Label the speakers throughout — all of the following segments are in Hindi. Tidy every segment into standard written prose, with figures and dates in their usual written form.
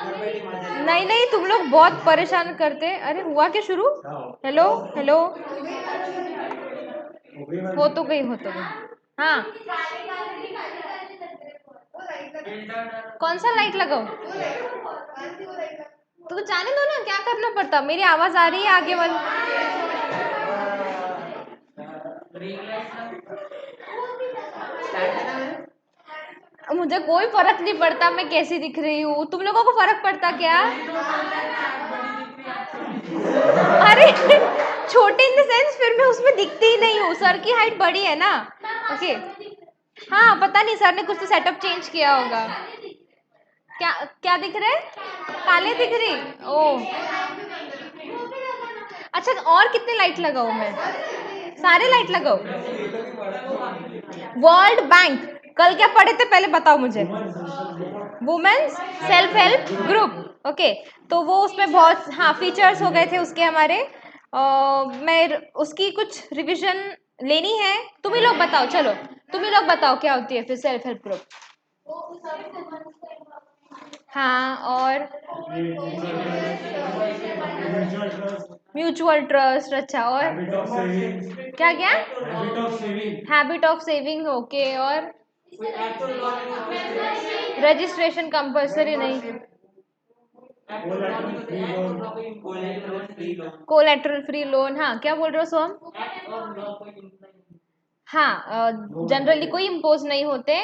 Speaker 1: नहीं नहीं, तुम लोग बहुत परेशान करते। अरे हुआ क्या शुरू? हेलो हेलो, हो तो गई, हो तो गई। हाँ, कौन सा लाइट लगाओ? तो जाने दो ना, क्या करना पड़ता? मेरी आवाज आ रही है आगे वाली। मुझे कोई फर्क नहीं पड़ता मैं कैसी दिख रही हूँ, तुम लोगों को फर्क पड़ता क्या? अरे छोटे इन द सेंस, फिर मैं उसमें दिखती ही नहीं हूँ, सर की हाइट बड़ी है ना। ओके। हाँ पता नहीं, सर ने कुछ तो सेटअप चेंज किया होगा। क्या क्या दिख रहा है? काले दिख रही? ओ अच्छा, और कितने लाइट लगाऊं मैं? सारे लाइट लगाओ? वर्ल्ड बैंक, कल क्या पढ़े थे पहले बताओ मुझे। Women's self help group, okay. तो वो उसमें बहुत, हाँ, फीचर्स हो गए थे उसके हमारे। मैं उसकी कुछ रिवीजन लेनी है। तुम ही लोग बताओ, चलो तुम ही लोग बताओ क्या होती है फिर सेल्फ हेल्प ग्रुप। हाँ, और म्यूचुअल ट्रस्ट, अच्छा, और क्या क्या? हैबिट ऑफ सेविंग, ओके, और रजिस्ट्रेशन कंपल्सरी नहीं। कोलेटरल फ्री लोन, हाँ, क्या बोल रहे हो सोम? हाँ, जनरली कोई इम्पोज नहीं होते,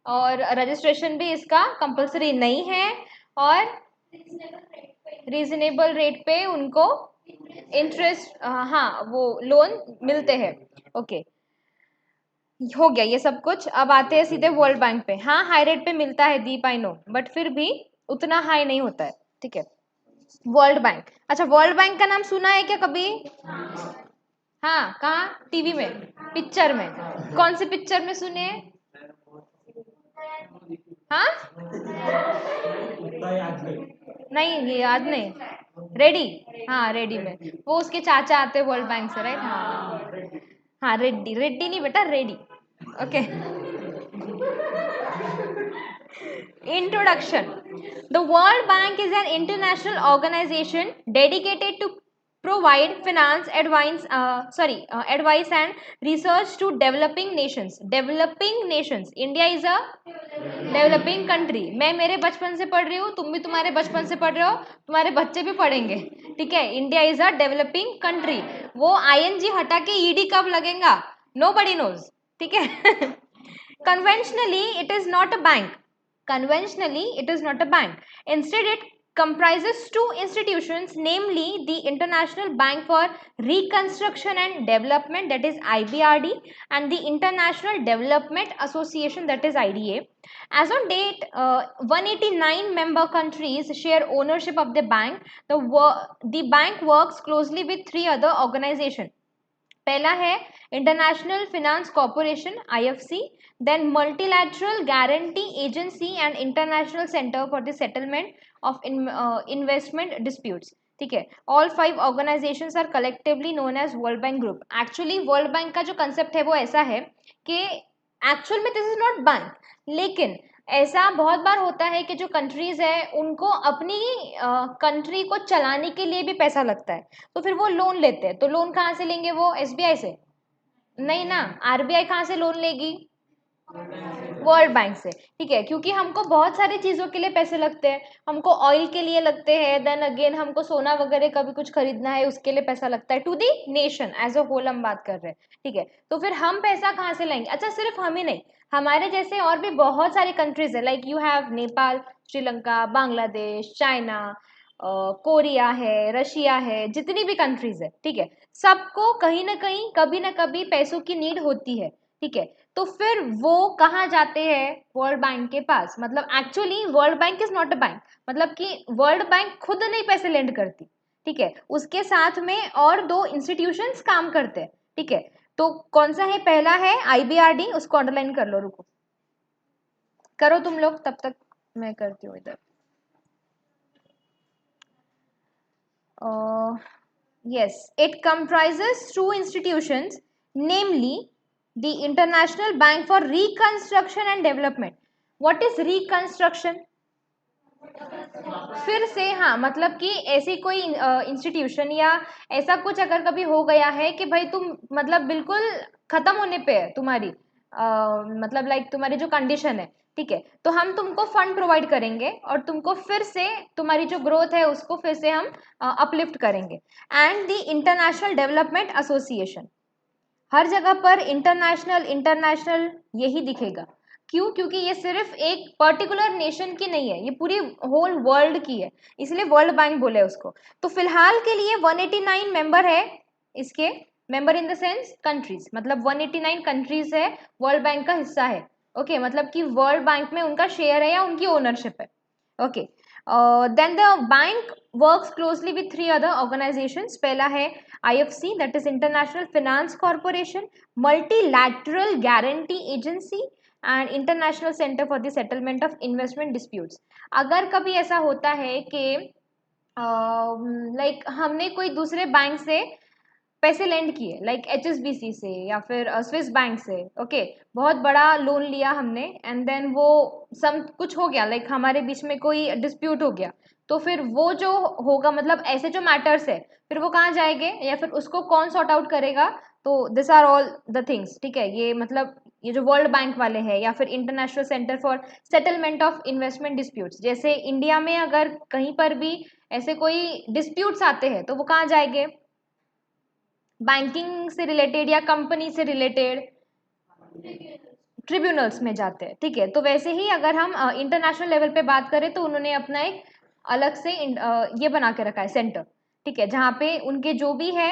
Speaker 1: और रजिस्ट्रेशन भी इसका कंपल्सरी नहीं है, और रीजनेबल रेट पे उनको इंटरेस्ट, हाँ, वो लोन मिलते हैं। ओके, हो गया ये सब कुछ। अब आते हैं सीधे वर्ल्ड बैंक पे। हाँ, हाई रेट पे मिलता है दीप, आई नो, बट फिर भी उतना हाई नहीं होता है, ठीक है। वर्ल्ड बैंक, अच्छा, वर्ल्ड बैंक का नाम सुना है क्या कभी? हाँ, कहाँ? टीवी में, पिक्चर में? कौन सी पिक्चर में सुने? हाँ, नहीं, ये याद नहीं। रेडी, हाँ, रेडी में वो उसके चाचा आते वर्ल्ड बैंक से, राइट? हाँ हाँ, रेड्डी, रेड्डी नहीं बेटा, ready. Okay. Introduction. The World Bank is an international organization dedicated to provide finance advice, advice and research to developing nations. Developing nations. India is a developing country. मैं मेरे बचपन से पढ़ रही हूँ, तुम भी तुम्हारे बचपन से पढ़ रहे हो, तुम्हारे बच्चे भी पढ़ेंगे, ठीक है। India is a developing country. वो आईएनजी हटा के ईडी कब लगेगा, नो बडी नोज, ठीक है। Conventionally it is not a bank. Conventionally, it is not a bank. Instead, it comprises two institutions, namely the International Bank for Reconstruction and Development, that is IBRD, and the International Development Association, that is IDA. As on date, 189 member countries share ownership of the bank. The bank works closely with three other organizations. पहला है international finance corporation, IFC, then multilateral guarantee agency and international centre for the settlement of investment disputes, ठीक है। All five organisations are collectively known as World Bank group. Actually World Bank का जो कंसेप्ट है वो ऐसा है कि एक्चुअल में दिस इज नॉट बैंक, लेकिन ऐसा बहुत बार होता है कि जो कंट्रीज है उनको अपनी कंट्री को चलाने के लिए भी पैसा लगता है, तो फिर वो लोन लेते हैं। तो लोन कहाँ से लेंगे? वो एसबीआई से नहीं ना, आरबीआई कहाँ से लोन लेगी? वर्ल्ड बैंक से, ठीक है। क्योंकि हमको बहुत सारी चीजों के लिए पैसे लगते हैं, हमको ऑयल के लिए लगते हैं, देन अगेन हमको सोना वगैरह का भी कुछ खरीदना है, उसके लिए पैसा लगता है, to the nation as a whole हम बात कर रहे हैं, ठीक है। तो फिर हम पैसा कहाँ से लाएंगे? अच्छा, सिर्फ हम ही नहीं, हमारे जैसे और भी बहुत सारी कंट्रीज है, like you have Nepal, Sri Lanka, Bangladesh, China, Korea है, रशिया है, जितनी भी कंट्रीज है, ठीक है। सबको कहीं ना कहीं कभी ना कभी पैसों की नीड होती है, ठीक है। तो फिर वो कहाँ जाते हैं? वर्ल्ड बैंक के पास। मतलब actually World Bank is not a bank, मतलब कि वर्ल्ड बैंक खुद नहीं पैसे लेंड करती, ठीक है, उसके साथ में और दो इंस्टीट्यूशंस काम करते हैं, ठीक है। तो कौन सा है? पहला है आईबीआरडी, उसको अंडरलाइन कर लो, रुको, करो तुम लोग, तब तक मैं करती हूँ इधर। Yes, it comprises two institutions, namely the International Bank for Reconstruction and Development. What is reconstruction? फिर से हाँ, मतलब कि ऐसी कोई इंस्टीट्यूशन या ऐसा कुछ अगर कभी हो गया है कि भाई तुम मतलब बिल्कुल खत्म होने पे है तुम्हारी मतलब लाइक तुम्हारी जो कंडीशन है, ठीक है, तो हम तुमको फंड प्रोवाइड करेंगे और तुमको फिर से तुम्हारी जो ग्रोथ है उसको फिर से हम अपलिफ्ट करेंगे। And the international development association, हर जगह पर इंटरनेशनल इंटरनेशनल यही दिखेगा। क्यों? क्योंकि ये सिर्फ एक पर्टिकुलर नेशन की नहीं है, ये पूरी होल वर्ल्ड की है, इसलिए वर्ल्ड बैंक बोले उसको। तो फिलहाल के लिए 189 मेंबर है इसके, member in the sense countries, मतलब 189 कंट्रीज है, वर्ल्ड बैंक का हिस्सा है। ओके, मतलब कि वर्ल्ड बैंक में उनका शेयर है या उनकी ओनरशिप है। Okay, then the bank works closely with three other organizations. पहला है IFC, that is International Finance Corporation, Multilateral Guarantee Agency and International Center for the Settlement of Investment Disputes. अगर कभी ऐसा होता है कि लाइक हमने कोई दूसरे बैंक से पैसे लेंड किए, लाइक HSBC से या फिर स्विस बैंक से, ओके, बहुत बड़ा लोन लिया हमने एंड देन वो सम कुछ हो गया, लाइक हमारे बीच में कोई डिस्प्यूट हो गया, तो फिर वो जो होगा, मतलब ऐसे जो मैटर्स है फिर वो कहाँ जाएंगे या फिर उसको कौन सॉर्ट आउट करेगा? तो this are all the things, ठीक है, ये मतलब ये जो वर्ल्ड बैंक वाले हैं या फिर international centre for settlement of investment disputes, जैसे इंडिया में अगर कहीं पर भी ऐसे कोई डिस्प्यूट्स आते हैं तो वो कहाँ जाएंगे? बैंकिंग से रिलेटेड या कंपनी से रिलेटेड ट्रिब्यूनल्स में जाते हैं, ठीक है। तो वैसे ही अगर हम इंटरनेशनल लेवल पे बात करें तो उन्होंने अपना एक अलग से ये बना के रखा है सेंटर, ठीक है, जहाँ पे उनके जो भी है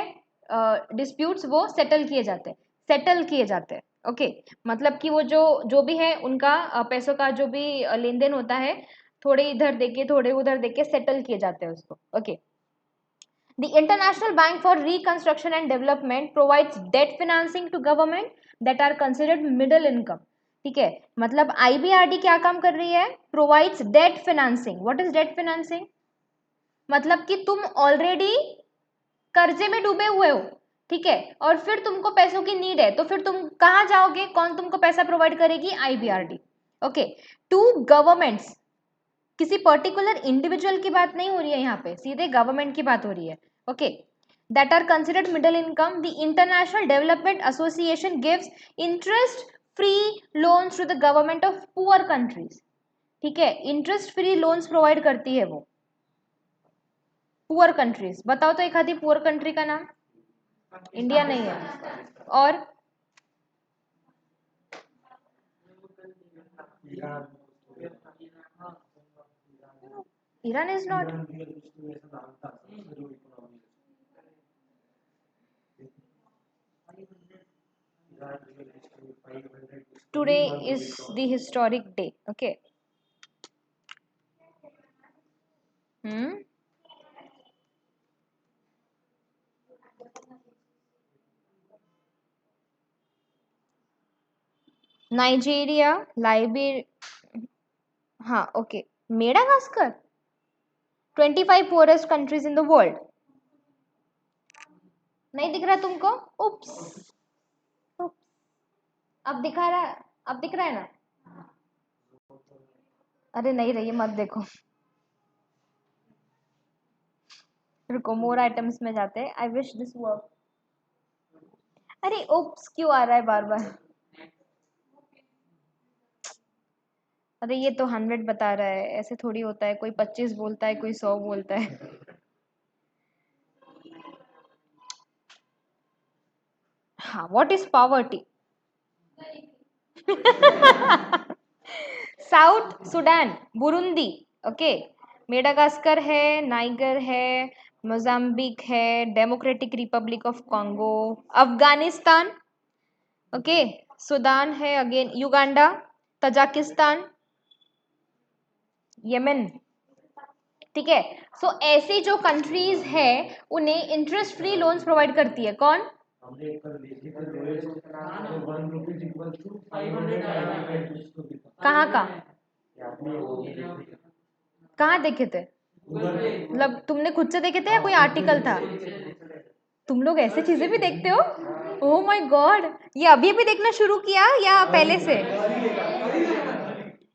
Speaker 1: डिस्प्यूट्स वो सेटल किए जाते हैं। ओके, मतलब कि वो जो जो भी है उनका पैसों का जो भी लेन देन होता है, थोड़े इधर देके थोड़े उधर देके सेटल किए जाते हैं उसको। Okay, the International Bank for Reconstruction and Development provides debt financing to government that are considered middle income. ठीक है, मतलब IBRD क्या काम कर रही है? Provides debt financing. What is debt financing? मतलब कि तुम ऑलरेडी कर्जे में डूबे हुए हो, ठीक है, और फिर तुमको पैसों की नीड है, तो फिर तुम कहाँ जाओगे? कौन तुमको पैसा प्रोवाइड करेगी? IBRD। ओके, टू गवर्नमेंट्स, किसी पर्टिकुलर इंडिविजुअल की बात नहीं हो रही है यहाँ पे, सीधे गवर्नमेंट की बात हो रही है। Okay, that are considered middle income, the international development Association gives interest free loans to the government of poor countries. ठीक है, इंटरेस्ट फ्री लोन्स प्रोवाइड करती है वो पुअर कंट्रीज। बताओ तो एक आधी पुअर कंट्री का नाम। इंडिया नहीं है, और Iran is not. Today is the historic day. Okay. Hmm. Nigeria, Liberia, हाँ okay, Madagascar, 25 poorest countries in the world। नहीं दिख रहा तुमको? उप्स, अब दिखा रहा है, अब दिख रहा है ना? अरे नहीं रही, मत देखो, रुको, मोर आइटम्स में जाते हैं। I wish this work. अरे उप्स क्यों आ रहा है बार बार? अरे ये तो 100 बता रहा है, ऐसे थोड़ी होता है, कोई 25 बोलता है, कोई 100 बोलता है। हाँ, what is poverty? South Sudan, Burundi, okay, Madagascar है, नाइगर है, मोजाम्बिक है, democratic Republic of Congo, Afghanistan, okay, Sudan है अगेन, युगांडा, तजाकिस्तान, यमन, ठीक है। सो ऐसी जो कंट्रीज है उन्हें इंटरेस्ट फ्री लोन्स प्रोवाइड करती है कौन? कहाँ का? कहाँ देखे थे? मतलब तुमने खुद से देखे थे या कोई आर्टिकल था? तुम लोग ऐसे चीजें भी देखते हो? ओह माय गॉड, ये अभी अभी देखना शुरू किया या पहले से?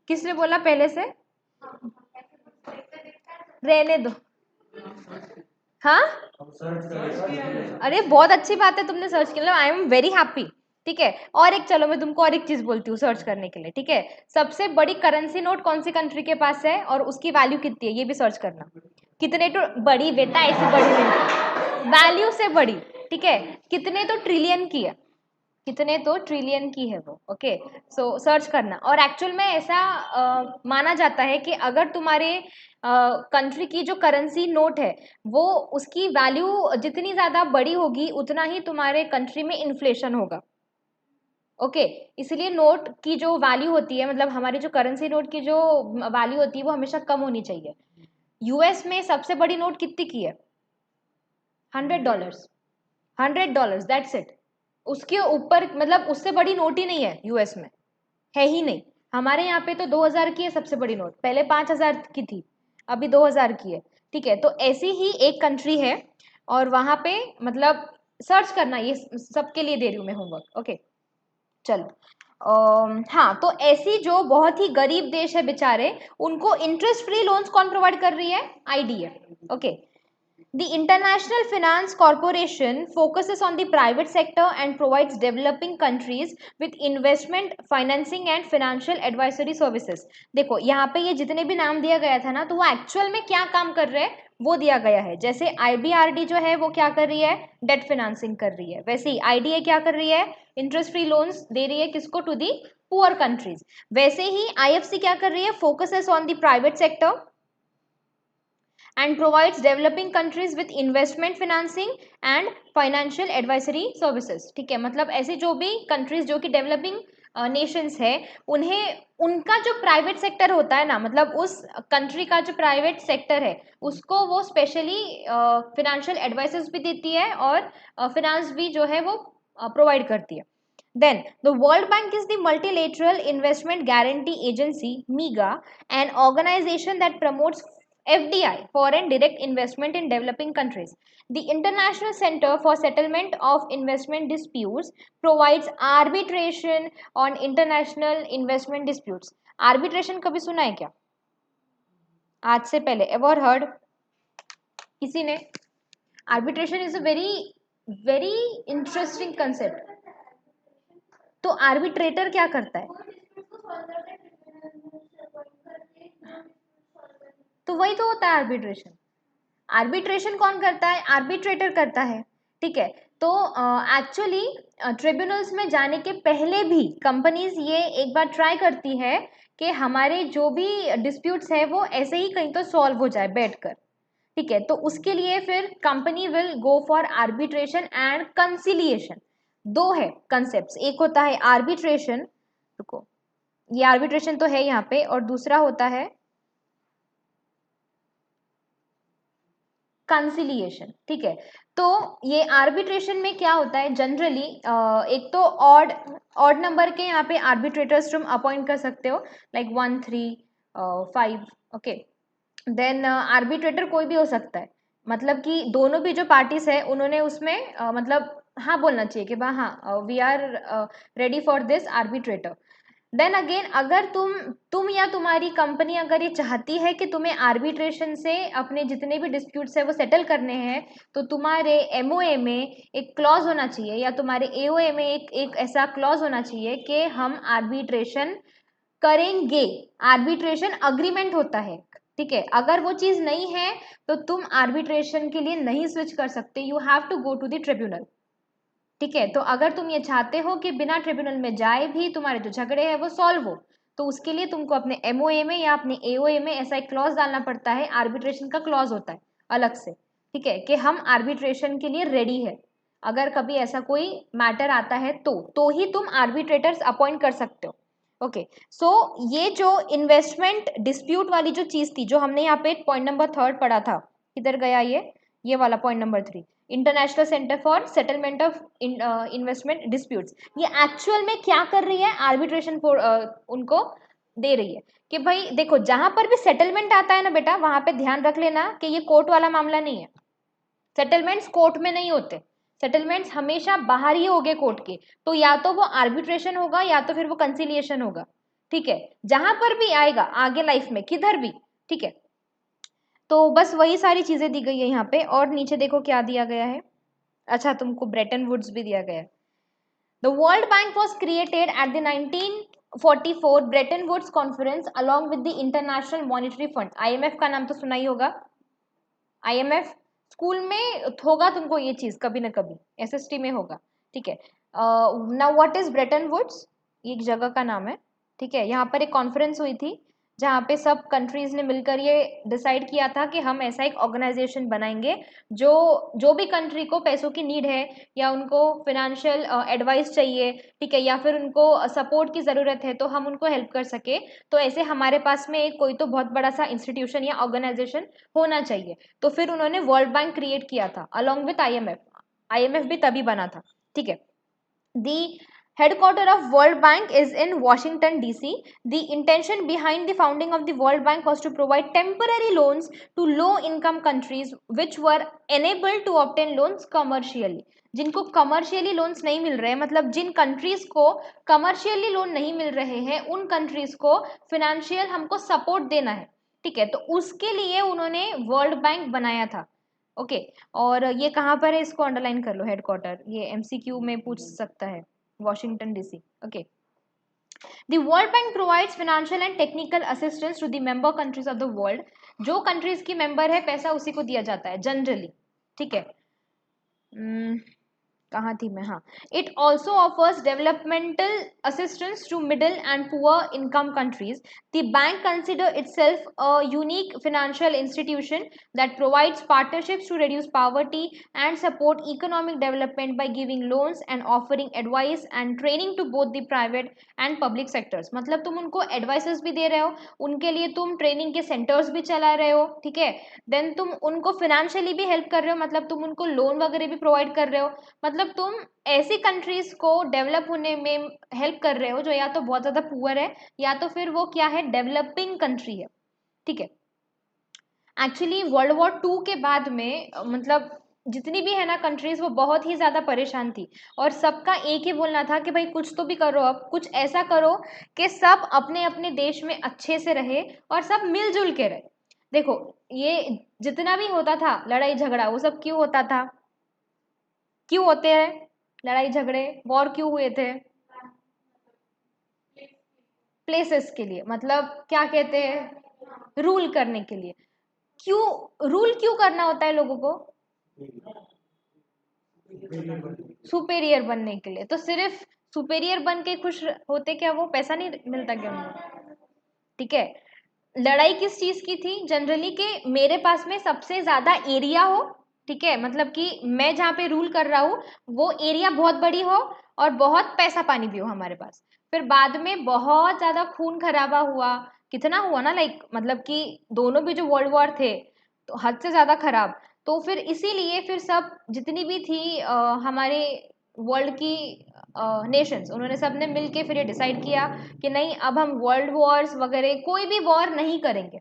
Speaker 1: किसने बोला पहले से? रहने दो। हाँ अरे बहुत अच्छी बात है तुमने सर्च किया, आई एम वेरी हैप्पी। ठीक है, और एक चलो मैं तुमको और एक चीज बोलती हूँ सर्च करने के लिए। ठीक है, सबसे बड़ी करेंसी नोट कौन सी कंट्री के पास है और उसकी वैल्यू कितनी है, ये भी सर्च करना। कितने तो बड़ी बेटा, ऐसी बड़ी नहीं, वैल्यू से बड़ी। ठीक है, कितने तो ट्रिलियन की है, कितने तो ट्रिलियन की है वो। ओके, सो सर्च करना। और एक्चुअल में ऐसा माना जाता है कि अगर तुम्हारे कंट्री की जो करेंसी नोट है वो उसकी वैल्यू जितनी ज़्यादा बड़ी होगी उतना ही तुम्हारे कंट्री में इन्फ्लेशन होगा। ओके, इसलिए नोट की जो वैल्यू होती है, मतलब हमारी जो करेंसी नोट की जो वैल्यू होती है वो हमेशा कम होनी चाहिए। यूएस में सबसे बड़ी नोट कितनी की है? $100, $100, दैट्स इट। उसके ऊपर मतलब उससे बड़ी नोट ही नहीं है यूएस में, है ही नहीं। हमारे यहाँ पे तो 2000 की है सबसे बड़ी नोट, पहले 5000 की थी, अभी 2000 की है। ठीक है, तो ऐसी ही एक कंट्री है और वहां पे मतलब सर्च करना, ये सबके लिए दे रही हूँ मैं होमवर्क। ओके चलो। हाँ, तो ऐसी जो बहुत ही गरीब देश है बेचारे, उनको इंटरेस्ट फ्री लोन्स कौन प्रोवाइड कर रही है? IDA. Okay, the International Finance Corporation focuses on the private sector and provides developing countries with investment, financing and financial advisory services. देखो यहाँ पे ये जितने भी नाम दिया गया था ना, तो वो एक्चुअल में क्या काम कर रहे हैं वो दिया गया है। जैसे आईबीआरडी जो है वो क्या कर रही है? डेट फिनेंसिंग कर रही है। वैसे ही आईडीए क्या कर रही है? इंटरेस्ट फ्री लोन्स दे रही है, किसको? To the poor countries. वैसे ही आईएफसी क्या कर रही है? Focuses on the private sector and provides developing countries with investment financing and financial advisory services. ठीक है, मतलब ऐसे जो भी कंट्रीज जो कि डेवलपिंग नेशंस है, उन्हें उनका जो प्राइवेट सेक्टर होता है ना, मतलब उस कंट्री का जो प्राइवेट सेक्टर है उसको वो स्पेशली फिनेंशियल एडवाइसेस भी देती है और फिनेंस भी जो है वो प्रोवाइड करती है। Then, the World Bank is the multilateral investment guarantee agency, MIGA, an organization that promotes FDI, foreign direct investment in developing countries. The International Center for Settlement of Investment Disputes provides arbitration on international investment disputes. Arbitration कभी सुना है क्या? आज से पहले ever heard किसी ने? Arbitration is a very interesting concept. तो आर्बिट्रेटर क्या करता है? तो वही तो होता है आर्बिट्रेशन। आर्बिट्रेशन कौन करता है? आर्बिट्रेटर करता है। ठीक है, तो एक्चुअली ट्रिब्यूनल्स में जाने के पहले भी कंपनीज ये एक बार ट्राई करती है कि हमारे जो भी डिस्प्यूट्स है वो ऐसे ही कहीं तो सॉल्व हो जाए बैठकर। ठीक है, तो उसके लिए फिर company will go for arbitration and conciliation. दो है कंसेप्ट, एक होता है आर्बिट्रेशन, रुको ये आर्बिट्रेशन तो है यहाँ पे, और दूसरा होता है कंसिलिएशन। ठीक है, तो ये आर्बिट्रेशन में क्या होता है जनरली, एक तो ऑड ऑड नंबर के यहाँ पे आर्बिट्रेटर्स तुम अपॉइंट कर सकते हो, लाइक 1 3 5। ओके, देन आर्बिट्रेटर कोई भी हो सकता है, मतलब कि दोनों भी जो पार्टीज है उन्होंने उसमें मतलब हाँ बोलना चाहिए कि हाँ we are ready for this arbitrator. Then again अगर तुम या तुम्हारी कंपनी अगर ये चाहती है कि तुम्हें आर्बिट्रेशन से अपने जितने भी डिस्प्यूट्स है वो सेटल करने हैं, तो तुम्हारे एमओए में एक क्लॉज होना चाहिए या तुम्हारे एओए में एक ऐसा क्लॉज होना चाहिए कि हम आर्बिट्रेशन करेंगे। आर्बिट्रेशन अग्रीमेंट होता है। ठीक है, अगर वो चीज नहीं है तो तुम आर्बिट्रेशन के लिए नहीं स्विच कर सकते, you have to go to the tribunal. ठीक है, तो अगर तुम ये चाहते हो कि बिना ट्रिब्यूनल में जाए भी तुम्हारे जो झगड़े हैं वो सॉल्व हो, तो उसके लिए तुमको अपने एमओए में या अपने एओए में ऐसा एक क्लॉज डालना पड़ता है, आर्बिट्रेशन का क्लॉज होता है अलग से। ठीक है, कि हम आर्बिट्रेशन के लिए रेडी है। अगर कभी ऐसा कोई मैटर आता है तो ही तुम आर्बिट्रेटर्स अपॉइंट कर सकते हो। ओके, सो ये जो इन्वेस्टमेंट डिस्प्यूट वाली जो चीज थी, जो हमने यहाँ पे पॉइंट नंबर 3 पढ़ा था, किधर गया ये वाला point number 3, international centre for settlement of investment disputes, ये एक्चुअल में क्या कर रही है? आर्बिट्रेशन उनको दे रही है कि भाई देखो जहां पर भी सेटलमेंट आता है ना बेटा, वहां पे ध्यान रख लेना कि ये कोर्ट वाला मामला नहीं है। सेटलमेंट्स कोर्ट में नहीं होते, सेटलमेंट्स हमेशा बाहर ही होंगे कोर्ट के, तो या तो वो आर्बिट्रेशन होगा या तो फिर वो कंसिलिएशन होगा। ठीक है, जहां पर भी आएगा आगे लाइफ में किधर भी। ठीक है, तो बस वही सारी चीज़ें दी गई है यहाँ पे। और नीचे देखो क्या दिया गया है। अच्छा, तुमको ब्रेटन वुड्स भी दिया गया है। The World Bank was created at the 1944 Bretton Woods Conference along with the International Monetary Fund। IMF का नाम तो सुना ही होगा। IMF स्कूल में होगा तुमको ये चीज कभी ना कभी, SST में होगा। ठीक है। Now what is Bretton Woods? ये एक जगह का नाम है। ठीक है। यहाँ पर एक कॉन्फ्रेंस हुई थी जहाँ पे सब कंट्रीज ने मिलकर ये डिसाइड किया था कि हम ऐसा एक ऑर्गेनाइजेशन बनाएंगे जो जो भी कंट्री को पैसों की नीड है या उनको फिनेंशियल एडवाइस चाहिए, ठीक है, या फिर उनको सपोर्ट की ज़रूरत है तो हम उनको हेल्प कर सके, तो ऐसे हमारे पास में एक कोई तो बहुत बड़ा सा इंस्टीट्यूशन या ऑर्गेनाइजेशन होना चाहिए। तो फिर उन्होंने वर्ल्ड बैंक क्रिएट किया था अलॉन्ग विथ IMF। IMF भी तभी बना था। ठीक है। The headquarter of World Bank is in Washington DC. The intention behind the founding of the World Bank was to provide temporary loans to low income countries which were unable to obtain loans commercially। जिनको कमर्शियली लोन्स नहीं मिल रहे हैं, मतलब जिन कंट्रीज को कमर्शियली लोन नहीं मिल रहे हैं, उन कंट्रीज को फिनेंशियल हमको सपोर्ट देना है। ठीक है। तो उसके लिए उन्होंने वर्ल्ड बैंक बनाया था। ओके। और ये कहाँ पर है, इसको अंडरलाइन कर लो, हेडक्वार्टर, ये MCQ में पूछ सकता है, Washington DC। Okay. The World Bank provides financial and technical assistance to the member countries of the world। जो कंट्रीज की मेंबर है पैसा उसी को दिया जाता है जनरली। ठीक है। कहाँ थी मैं, हाँ। It also offers developmental assistance to middle and poor income countries. The bank consider itself a unique financial institution that provides partnerships to reduce poverty and support economic development by giving loans and offering advice and training to both the private and public sectors। मतलब तुम उनको एडवाइसेस भी दे रहे हो, उनके लिए तुम ट्रेनिंग के सेंटर्स भी चला रहे हो। ठीक है। देन तुम उनको फिनेंशियली भी हेल्प कर रहे हो, मतलब तुम उनको लोन वगैरह भी प्रोवाइड कर रहे हो। मतलब तुम ऐसी कंट्रीज को डेवलप होने में हेल्प कर रहे हो जो या तो बहुत ज़्यादा पुअर है या तो फिर वो क्या है, डेवलपिंग कंट्री है। ठीक है। एक्चुअली वर्ल्ड वॉर 2 के बाद में मतलब जितनी भी है ना कंट्रीज, वो बहुत ही ज़्यादा परेशान थी और सबका एक ही बोलना था कि भाई कुछ तो भी करो, अब कुछ ऐसा करो कि सब अपने अपने देश में अच्छे से रहे और सब मिलजुल के रहे। देखो, ये जितना भी होता था लड़ाई झगड़ा, वो सब क्यों होता था, क्यों होते हैं लड़ाई झगड़े, वॉर क्यों हुए थे? प्लेसेस के लिए, मतलब क्या कहते हैं, रूल करने के लिए। क्यों रूल क्यों करना होता है लोगों को? सुपेरियर बनने के लिए। तो सिर्फ सुपेरियर बन के खुश होते क्या वो, पैसा नहीं मिलता क्या उनको? ठीक है। लड़ाई किस चीज की थी जनरली, कि मेरे पास में सबसे ज्यादा एरिया हो। ठीक है। मतलब कि मैं जहाँ पे रूल कर रहा हूँ वो एरिया बहुत बड़ी हो और बहुत पैसा पानी भी हो हमारे पास। फिर बाद में बहुत ज्यादा खून खराबा हुआ, कितना हुआ ना, लाइक मतलब कि दोनों भी जो वर्ल्ड वॉर थे तो हद से ज्यादा खराब। तो फिर इसीलिए फिर सब जितनी भी थी हमारे वर्ल्ड की नेशंस, उन्होंने सब ने मिल के फिर ये डिसाइड किया कि नहीं, अब हम वर्ल्ड वॉर्स वगैरह कोई भी वॉर नहीं करेंगे।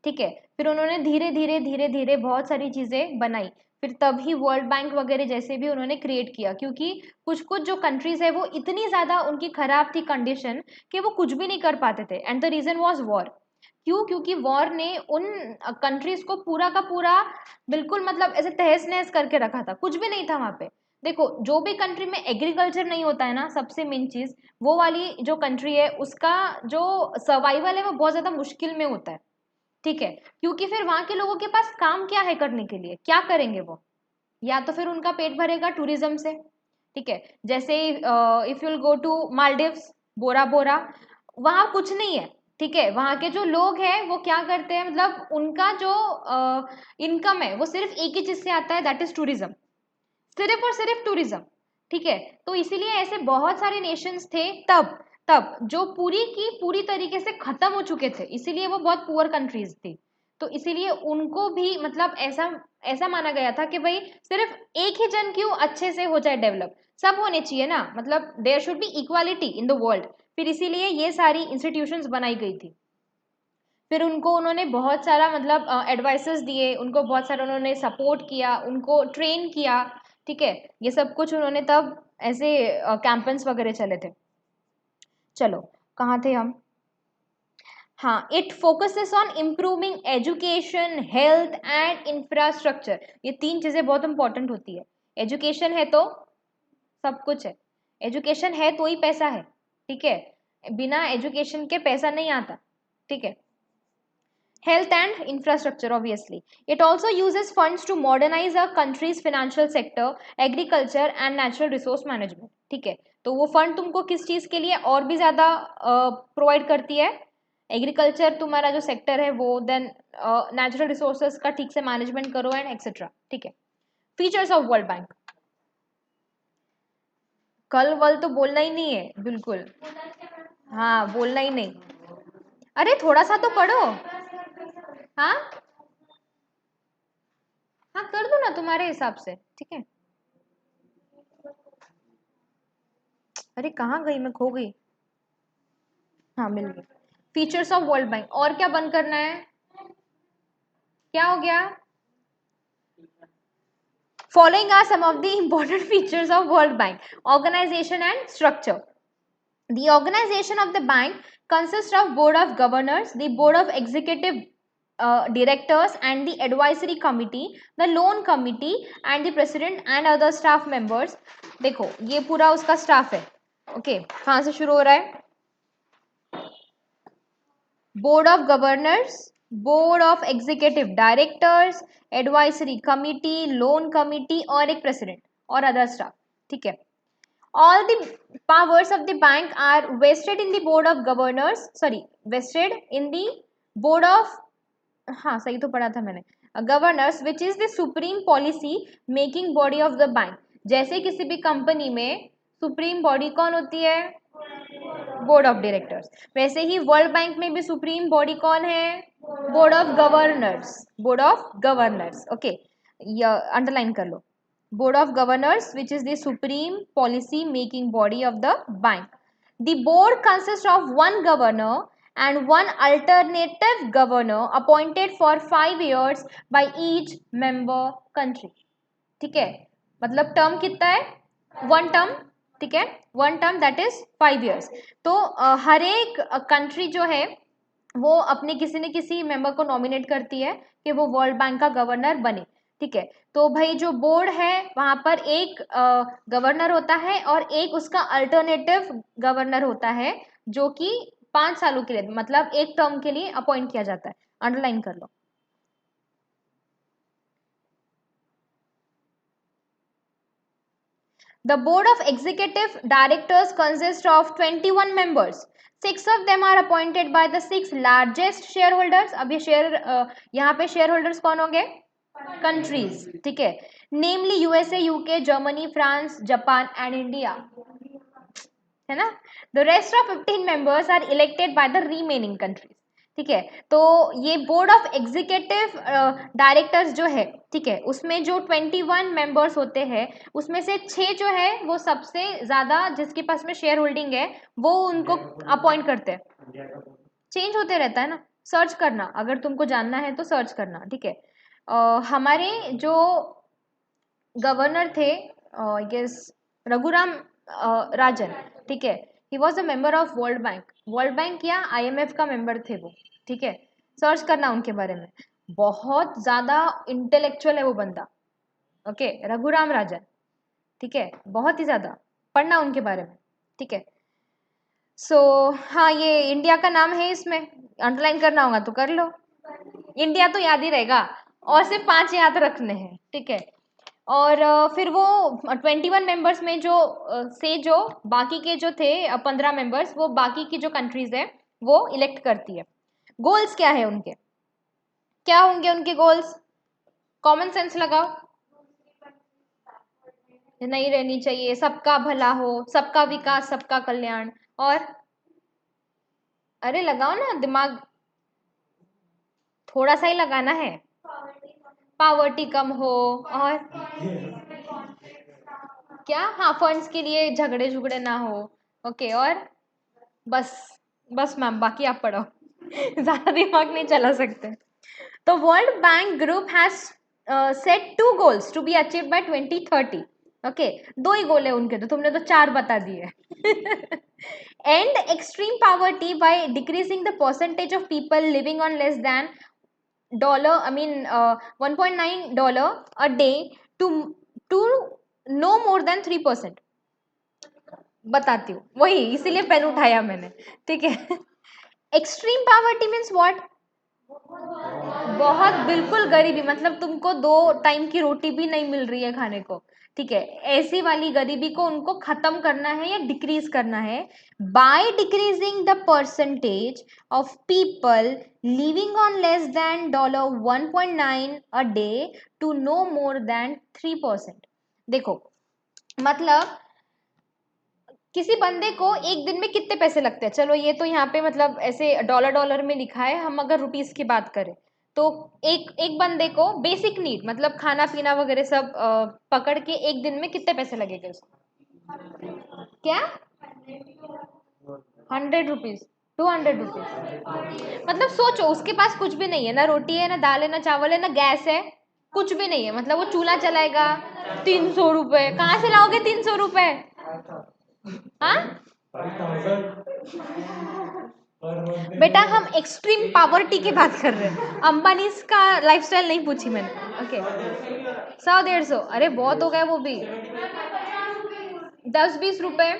Speaker 1: ठीक है। फिर उन्होंने धीरे धीरे धीरे धीरे बहुत सारी चीज़ें बनाई। फिर तभी वर्ल्ड बैंक वगैरह जैसे भी उन्होंने क्रिएट किया, क्योंकि कुछ कुछ जो कंट्रीज है वो इतनी ज़्यादा उनकी खराब थी कंडीशन कि वो कुछ भी नहीं कर पाते थे, and the reason was war. क्यों? क्योंकि वॉर ने उन कंट्रीज को पूरा का पूरा बिल्कुल मतलब ऐसे तहस नहस करके रखा था, कुछ भी नहीं था वहाँ पे। देखो, जो भी कंट्री में एग्रीकल्चर नहीं होता है ना, सबसे मेन चीज़, वो वाली जो कंट्री है उसका जो सर्वाइवल है वो बहुत ज़्यादा मुश्किल में होता है। ठीक है। क्योंकि फिर वहां के लोगों के पास काम क्या है करने के लिए, क्या करेंगे वो? या तो फिर उनका पेट भरेगा टूरिज्म से। ठीक है। जैसे if you'll go to Maldives, Bora Bora, वहां कुछ नहीं है। ठीक है। वहां के जो लोग हैं वो क्या करते हैं, मतलब उनका जो इनकम है वो सिर्फ एक ही चीज से आता है, दैट इज टूरिज्म। सिर्फ और सिर्फ टूरिज्म। ठीक है। तो इसीलिए ऐसे बहुत सारे नेशंस थे तब तब जो पूरी की पूरी तरीके से खत्म हो चुके थे, इसीलिए वो बहुत पुअर कंट्रीज थी। तो इसीलिए उनको भी मतलब ऐसा ऐसा माना गया था कि भाई सिर्फ एक ही जन क्यों अच्छे से हो जाए डेवलप, सब होने चाहिए ना, मतलब there should be equality in the world. फिर इसीलिए ये सारी इंस्टीट्यूशंस बनाई गई थी। फिर उनको उन्होंने बहुत सारा मतलब एडवाइसेस दिए, उनको बहुत सारा उन्होंने सपोर्ट किया, उनको ट्रेन किया। ठीक है। ये सब कुछ उन्होंने तब ऐसे कैंपेन्स वगैरह चले थे। चलो, कहाँ थे हम? हाँ, it focuses on improving education, health and infrastructure. ये तीन चीजें बहुत इंपॉर्टेंट होती है। एजुकेशन है तो सब कुछ है, एजुकेशन है तो ही पैसा है, ठीक है, बिना एजुकेशन के पैसा नहीं आता, ठीक है। Health and infrastructure, obviously. It also uses funds to modernize a country's financial sector, agriculture and natural resource management. ठीक है, तो वो फंड तुमको किस चीज के लिए और भी ज्यादा प्रोवाइड करती है? एग्रीकल्चर तुम्हारा जो सेक्टर है वो, देन नेचुरल रिसोर्सेज का ठीक से मैनेजमेंट करो एंड एक्सेट्रा, ठीक है। फीचर्स ऑफ वर्ल्ड बैंक, कल वल तो बोलना ही नहीं है बिल्कुल, हाँ बोलना ही नहीं। अरे थोड़ा सा तो पढ़ो। हाँ हाँ कर दो ना तुम्हारे हिसाब से, ठीक है। अरे कहाँ गई, मैं खो गई। हाँ मिल गई। फीचर्स ऑफ वर्ल्ड बैंक, और क्या बंद करना है? क्या हो गया? Following are some of the important features of world bank, organisation and structure. The organization of the bank consists of board of governors, the board of executive directors and the advisory committee, the loan committee and the president and other staff members. देखो ये पूरा उसका स्टाफ है, ओके कहाँ से शुरू हो रहा है? Board of governors, board of executive directors, advisory committee, loan committee और एक प्रेसिडेंट और अदर स्टाफ, ठीक है। All the powers of the bank are vested in the board of governors, sorry, vested in the board of, हाँ सही तो पढ़ा था मैंने, governors which is the supreme policy making body of the bank. जैसे किसी भी कंपनी में सुप्रीम बॉडी कौन होती है? Board of directors. वैसे ही वर्ल्ड बैंक में भी सुप्रीम बॉडी कौन है? Board of governors, board of governors, okay, ये अंडरलाइन कर लो। Board of Governors, which is the supreme policy making body of the bank. The board consists of one governor and one alternative governor appointed for 5 years by each member country. ठीक है, मतलब टर्म कितना है? वन टर्म, ठीक है, one term that is 5 years। तो हर एक कंट्री जो है वो अपने किसी न किसी मेंबर को नॉमिनेट करती है कि वो वर्ल्ड बैंक का गवर्नर बने, ठीक है। तो भाई जो बोर्ड है वहां पर एक गवर्नर होता है और एक उसका अल्टरनेटिव गवर्नर होता है जो कि 5 सालों के लिए, मतलब एक टर्म के लिए अपॉइंट किया जाता है। अंडरलाइन कर लो। The board of executive directors consists of 21 members. 6 of them are appointed by the 6 largest shareholders. अब ये शेयर यहाँ पे शेयर होल्डर्स कौन होंगे? कंट्रीज, ठीक है, namely USA, UK, Germany, France, Japan and India, है ना। The rest of 15 members are elected by the remaining countries, ठीक है। तो ये बोर्ड ऑफ एग्जीक्यूटिव डायरेक्टर्स जो है, ठीक है, उसमें जो 21 मेंबर्स होते हैं उसमें से 6 जो है वो सबसे ज्यादा जिसके पास में शेयर होल्डिंग है वो उनको अपॉइंट करते हैं। चेंज होते रहता है ना, सर्च करना, अगर तुमको जानना है तो सर्च करना, ठीक है। हमारे जो गवर्नर थे गेस रघुराम राजन, ठीक है, he was a member of world bank. World bank या आईएमएफ का मेंबर थे वो, ठीक है। सर्च करना उनके बारे में, बहुत ज्यादा इंटेलेक्चुअल है वो बंदा, ओके, रघुराम राजन, ठीक है, बहुत ही ज्यादा पढ़ना उनके बारे में, ठीक है। सो हाँ ये इंडिया का नाम है, इसमें अंडरलाइन करना होगा तो कर लो, इंडिया तो याद ही रहेगा, और सिर्फ 5 याद रखने हैं, ठीक है। और फिर वो 21 मेंबर्स में जो से जो बाकी के जो थे 15 मेंबर्स, वो बाकी की जो कंट्रीज है वो इलेक्ट करती है। गोल्स क्या है उनके, क्या होंगे उनके गोल्स? कॉमन सेंस लगाओ। नहीं रहनी चाहिए, सबका भला हो, सबका विकास, सबका कल्याण, और अरे लगाओ ना दिमाग, थोड़ा सा ही लगाना है। पावर्टी कम हो, और क्या? हाँ फंड्स के लिए झगड़े झुगड़े ना हो, ओके, और बस, बस मैम बाकी आप पढ़ो ज्यादा दिमाग नहीं चला सकते। तो world Bank group has set 2 goals to be achieved by 2030। Okay, दो ही गोल है उनके, तो तुमने तो चार बता दिए। End extreme poverty by decreasing the percentage of people living on less than dollar, I mean $1.9 a day to to no more than 3%। बताती हूँ, वही इसीलिए पेन उठाया मैंने, ठीक है। Extreme poverty means what? बहुत बिल्कुल गरीबी, मतलब तुमको 2 टाइम की रोटी भी नहीं मिल रही है खाने को, ठीक है। ऐसी वाली गरीबी को उनको खत्म करना है या डिक्रीज करना है by decreasing the percentage of people living on less than $1.9 a day to no more than 3%। देखो, मतलब किसी बंदे को एक दिन में कितने पैसे लगते हैं, चलो ये तो यहाँ पे मतलब ऐसे डॉलर डॉलर में लिखा है, हम अगर रुपीस की बात करें तो एक एक बंदे को बेसिक नीड मतलब खाना पीना वगैरह सब पकड़ के एक दिन में कितने पैसे लगेंगे उसको? क्या? 100 रुपीज, 200 रुपीज? मतलब सोचो, उसके पास कुछ भी नहीं है, ना रोटी है, ना दाल है, ना चावल है, ना गैस है, कुछ भी नहीं है, मतलब वो चूल्हा चलाएगा। 300 रुपए कहाँ से लाओगे? 300 रुपए? हाँ बेटा, हम एक्सट्रीम पावर्टी की बात कर रहे हैं, अंबानी का लाइफस्टाइल नहीं पूछी मैंने। ओके, 100 150, अरे बहुत हो गए वो भी। 10 20 रुपए,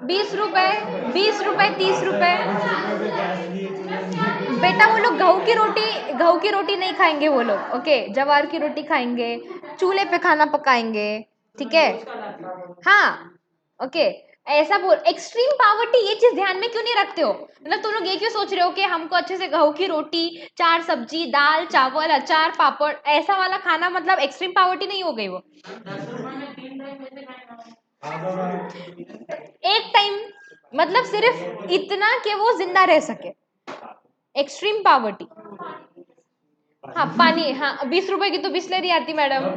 Speaker 1: 20 रुपए, 20 रुपए, 30 रुपए। बेटा वो लोग गहू की रोटी नहीं खाएंगे वो लोग, ओके, जवार की रोटी खाएंगे, चूल्हे पे खाना पकाएंगे, ठीक है। हाँ, ओके, ऐसा बोल। एक्सट्रीम पावर्टी ये चीज ध्यान में क्यों नहीं रखते हो? मतलब तुम लोग ये क्यों सोच रहे हो कि हमको अच्छे से गेहूं की रोटी, 4 सब्जी, दाल चावल अचार पापड़ ऐसा वाला खाना मतलब एक्सट्रीम पावर्टी नहीं हो गई वो? एक टाइम, मतलब सिर्फ इतना कि वो जिंदा रह सके, एक्सट्रीम पावर्टी। हाँ पानी, हाँ 20 रुपए की तो बिस्लरी आती मैडम।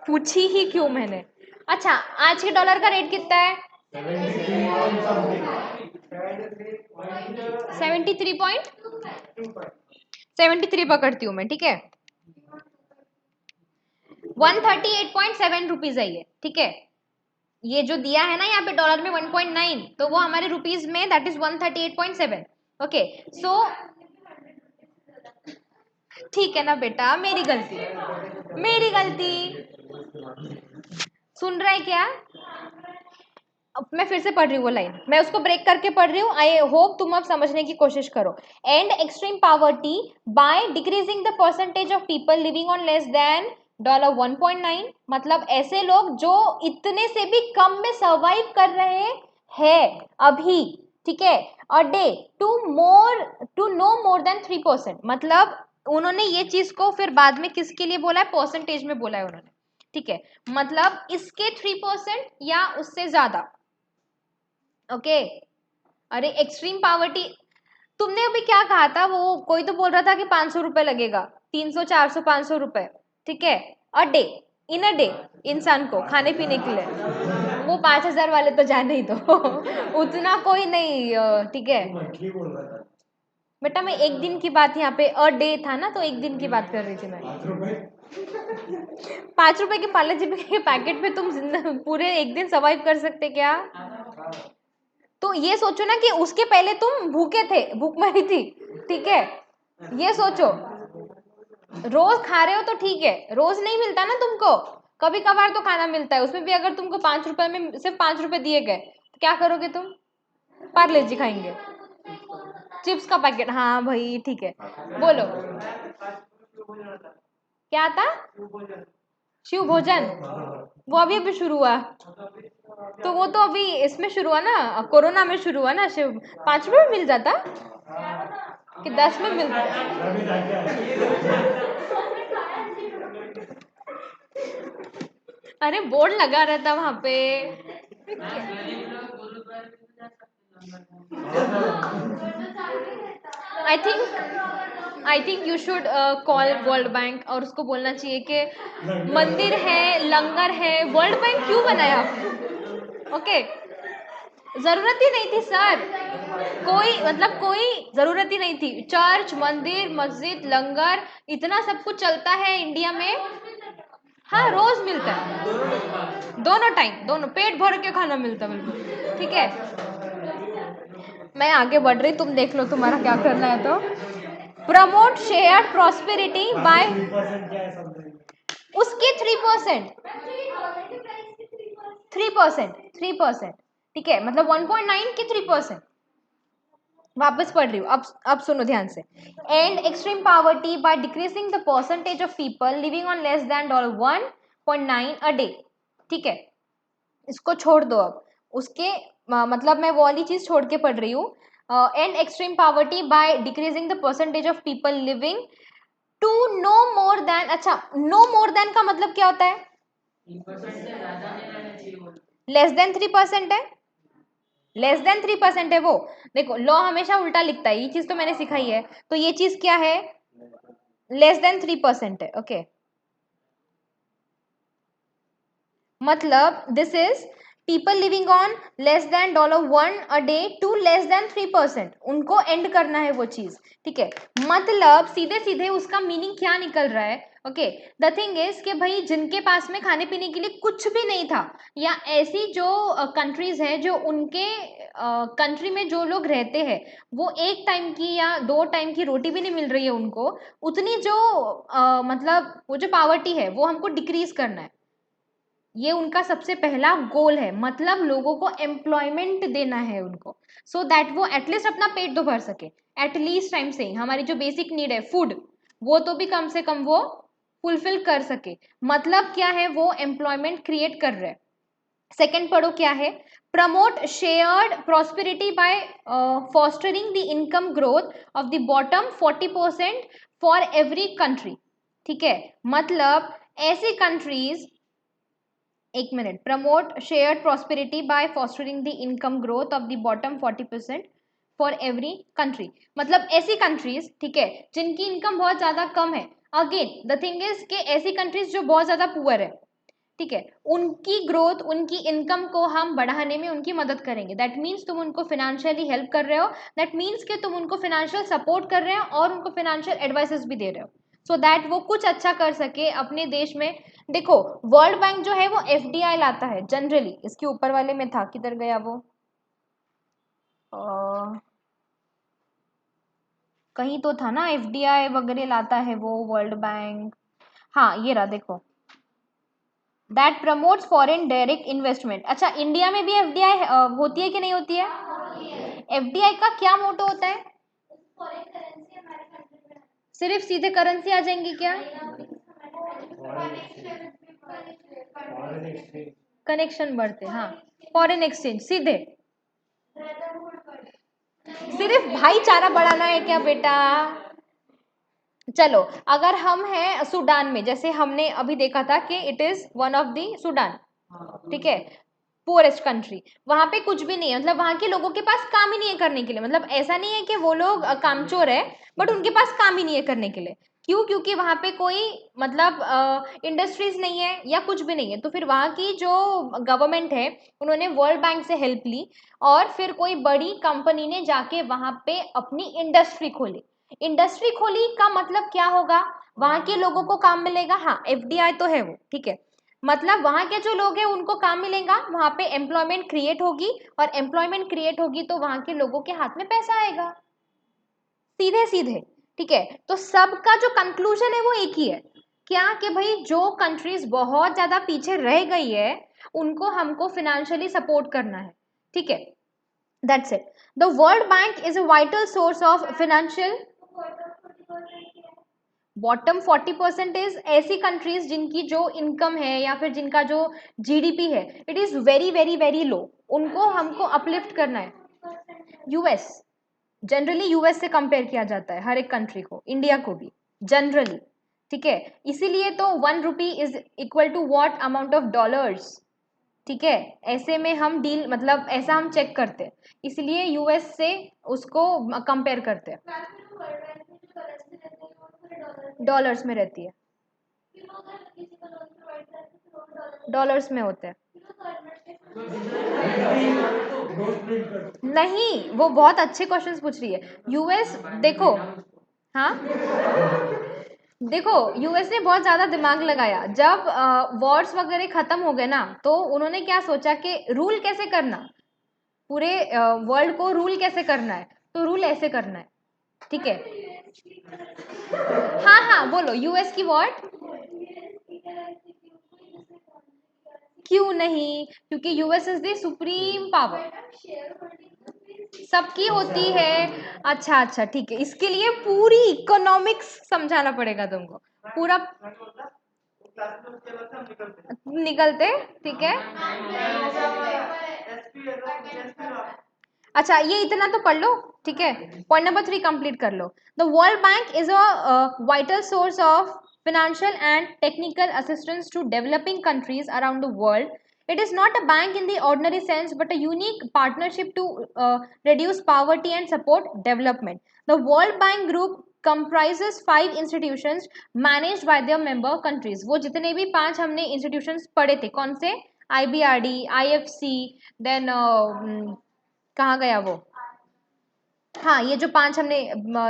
Speaker 1: पूछी ही क्यों मैंने? अच्छा, आज के डॉलर का रेट कितना है? 73 पकड़ती हूँ मैं, ठीक है। 138.7 रुपीज है ये, ठीक है। ये जो दिया है ना यहाँ पे डॉलर में 1.9, तो वो हमारे रुपीज में दैट इज 138.7। ओके, सो ठीक है ना बेटा, मेरी गलती, मेरी गलती। सुन रहा है क्या? अब मैं फिर से पढ़ रही हूँ वो लाइन, मैं उसको ब्रेक करके पढ़ रही हूँ, आई होप तुम अब समझने की कोशिश करो। And extreme poverty bye decreasing the percentage of people living on less than $1.9, मतलब ऐसे लोग जो इतने से भी कम में सर्वाइव कर रहे हैं अभी, ठीक है। A day to no more than 3%, मतलब उन्होंने ये चीज को फिर बाद में किसके लिए बोला है? परसेंटेज में बोला है उन्होंने, ठीक है। मतलब इसके 3% या उससे ज्यादा, ओके। अरे एक्सट्रीम पावर्टी, तुमने अभी क्या कहा था? वो कोई तो बोल रहा था कि 500 रुपए लगेगा, 300 400 500 रुपए, ठीक है, a day, in a day, इंसान को खाने पीने के लिए। वो 5,000 वाले तो जाने ही दो। उतना कोई नहीं, ठीक है। बेटा मैं एक दिन की बात, यहाँ पे अ डे था ना, तो एक दिन की बात कर रही थी मैं। 5 रुपए के पार्ले जी के पैकेट में तुम पूरे एक दिन सर्वाइव कर सकते क्या? तो ये सोचो ना कि उसके पहले तुम भूखे थे, भूखमरी थी, ठीक है। ये सोचो, रोज खा रहे हो तो ठीक है, रोज नहीं मिलता ना तुमको, कभी कभार तो खाना मिलता है, उसमें भी अगर तुमको 5 रुपए में सिर्फ 5 रुपए दिए गए तो क्या करोगे तुम? पार्ले जी खाएंगे, चिप्स का पैकेट, हाँ भाई ठीक है। बोलो क्या था? शिव भोजन, वो अभी अभी शुरू हुआ, तो वो तो अभी इसमें शुरू हुआ ना, कोरोना में शुरू हुआ ना शिव। 5 रुपए में मिल जाता कि 10 में मिलता? अरे बोर्ड लगा रहता वहां पे। I think you should call world bank और उसको बोलना चाहिए कि मंदिर है, लंगर है, वर्ल्ड बैंक क्यों बनाया? ओके, जरूरत ही नहीं थी सर, कोई मतलब कोई जरूरत ही नहीं थी। चर्च, मंदिर, मस्जिद, लंगर, इतना सब कुछ चलता है इंडिया में। हाँ रोज मिलता है, दोनों टाइम, दोनों पेट भर के खाना मिलता है बिल्कुल। ठीक है, मैं आगे बढ़ रही, तुम देख लो तुम्हारा क्या करना है। तो प्रमोट शेयर प्रॉस्पेरिटी बाय उसके 3%, 3%, 3%। ठीक है, मतलब 1.9 के 3%। वापस पढ़ रही हूँ, अब सुनो ध्यान से। And extreme poverty by decreasing the percentage of people living on less than $1.9 a day. ठीक है, इसको छोड़ दो अब। उसके मतलब मैं वो वाली चीज छोड़ के पढ़ रही हूँ। End extreme poverty by decreasing the percentage of people living to no more than. अच्छा, नो मोर देन का मतलब क्या होता है? लेस देन 3% है, लेस देन 3% है वो। देखो लॉ हमेशा उल्टा लिखता है, ये चीज तो मैंने सिखाई है। तो ये चीज क्या है? लेस देन 3% है। ओके, मतलब this is people living on less than $1 a day to less than 3%, उनको एंड करना है वो चीज। ठीक है, मतलब सीधे सीधे उसका मीनिंग क्या निकल रहा है? ओके, द थिंग इज कि भाई जिनके पास में खाने पीने के लिए कुछ भी नहीं था, या ऐसी जो कंट्रीज है जो उनके कंट्री में जो लोग रहते हैं वो एक टाइम की या 2 टाइम की रोटी भी नहीं मिल रही है उनको, उतनी जो मतलब वो जो पावर्टी है वो हमको डिक्रीज करना है। ये उनका सबसे पहला गोल है, मतलब लोगों को एम्प्लॉयमेंट देना है उनको, सो दैट वो एटलीस्ट अपना पेट तो भर सके। एटलीस्ट टाइम से हमारी जो बेसिक नीड है फूड, वो तो भी कम से कम वो फुलफिल कर सके। मतलब क्या है? वो एम्प्लॉयमेंट क्रिएट कर रहे हैं। सेकेंड पढ़ो क्या है? Promote shared prosperity by fostering the income growth of the bottom 40% for every country. ठीक है, मतलब ऐसी कंट्रीज, एक minute, promote shared prosperity by fostering the income growth of the bottom 40% for every country. मतलब ऐसी कंट्रीज, ठीक है, जिनकी इनकम बहुत ज्यादा कम है। अगेन द थिंग इज कि ऐसी कंट्रीज जो बहुत ज्यादा पुअर है, ठीक है, उनकी ग्रोथ, उनकी इनकम को हम बढ़ाने में उनकी मदद करेंगे। दैट मीन्स तुम उनको फाइनेंशियली हेल्प कर रहे हो, दैट मीन्स कि तुम उनको फाइनेंशियल सपोर्ट कर रहे हो और उनको फाइनेंशियल एडवाइसेस भी दे रहे हो, सो दैट वो कुछ अच्छा कर सके अपने देश में। देखो, वर्ल्ड बैंक जो है वो एफडीआई लाता है जनरली। इसके ऊपर वाले में था, किधर गया वो? कहीं तो था ना, एफडीआई वगैरह लाता है वो वर्ल्ड बैंक। हाँ ये रहा, देखो, that promotes foreign direct investment. अच्छा, इंडिया में भी एफडीआई होती है कि नहीं होती है? एफडीआई का क्या मोटो होता है? सिर्फ सीधे करेंसी आ जाएंगी क्या? कनेक्शन बढ़ते, हाँ, फॉरेन एक्सचेंज सीधे। सिर्फ भाईचारा बढ़ाना है क्या बेटा? चलो, अगर हम हैं सूडान में, जैसे हमने अभी देखा था कि it is one of the Sudan, ठीक है, पुअरेस्ट कंट्री, वहां पे कुछ भी नहीं है, मतलब वहां के लोगों के पास काम ही नहीं है करने के लिए। मतलब ऐसा नहीं है कि वो लोग कामचोर है, बट उनके पास काम ही नहीं है करने के लिए। क्यों? क्योंकि वहां पे कोई मतलब इंडस्ट्रीज नहीं है या कुछ भी नहीं है। तो फिर वहां की जो गवर्नमेंट है, उन्होंने वर्ल्ड बैंक से हेल्प ली, और फिर कोई बड़ी कंपनी ने जाके वहां पे अपनी इंडस्ट्री खोली। इंडस्ट्री खोली का मतलब क्या होगा? वहां के लोगों को काम मिलेगा। हाँ, एफडीआई तो है वो, ठीक है, मतलब वहां के जो लोग हैं उनको काम मिलेगा, वहां पे एम्प्लॉयमेंट क्रिएट होगी, और एम्प्लॉयमेंट क्रिएट होगी तो वहां के लोगों के हाथ में पैसा आएगा, सीधे सीधे। ठीक है, तो सबका जो कंक्लूजन है वो एक ही है, क्या? कि भाई जो कंट्रीज बहुत ज्यादा पीछे रह गई है उनको हमको फाइनेंशियली सपोर्ट करना है। ठीक है, that's it. The World Bank is a vital source of financial. Bottom 40% is ऐसी कंट्रीज जिनकी जो इनकम है या फिर जिनका जो जीडीपी है, it is very very very low, उनको हमको अपलिफ्ट करना है। यूएस, जनरली यूएस से कंपेयर किया जाता है हर एक कंट्री को, इंडिया को भी जनरली। ठीक है, इसीलिए तो 1 rupee is equal to what amount of dollars. ठीक है, ऐसे में हम डील, मतलब ऐसा हम चेक करते हैं, इसलिए यूएस से उसको कंपेयर करते हैं। डॉलर्स में रहती है, डॉलर्स में होते हैं। नहीं, वो बहुत अच्छे क्वेश्चंस पूछ रही है। यूएस देखो, हाँ देखो, यूएस ने बहुत ज्यादा दिमाग लगाया जब वॉर्स वगैरह खत्म हो गए ना, तो उन्होंने क्या सोचा कि रूल कैसे करना, पूरे वर्ल्ड को रूल कैसे करना है, तो रूल ऐसे करना है, ठीक है। हाँ हाँ बोलो, यूएस की व्हाट? क्यों नहीं, क्योंकि US is the supreme power, सबकी होती है। अच्छा अच्छा ठीक है, इसके लिए पूरी इकोनॉमिक्स समझाना पड़ेगा तुमको, पूरा निकलते, ठीक है। अच्छा ये इतना तो पढ़ लो, ठीक है। पॉइंट नंबर 3 कंप्लीट कर लो। The World Bank is a vital source of financial and technical assistance to developing countries around the world. It is not a bank in the ordinary sense, but a unique partnership to reduce poverty and support development. The World Bank Group comprises 5 institutions managed by their member countries. वो जितने भी 5 हमने institutions पढ़े थे, कौन से? IBRD, IFC, then कहाँ गया वो? हाँ, ये जो 5 हमने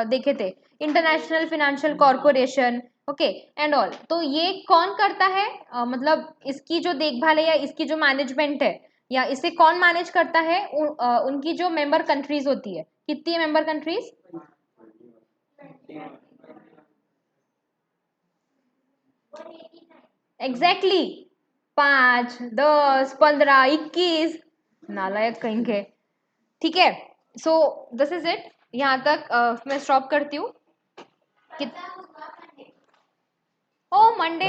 Speaker 1: देखे थे, international financial corporation, okay and all. तो ये कौन करता है, मतलब इसकी जो देखभाल है या इसकी जो मैनेजमेंट है, या इसे कौन मैनेज करता है? उनकी जो मेंबर कंट्रीज होती है, कितनी मेंबर कंट्रीज? एग्जैक्टली 5, 10, 15, 21, नालायक कहीं के, ठीक है। सो दिस इज इट, यहाँ तक मैं स्टॉप करती हूँ। ओ मंडे,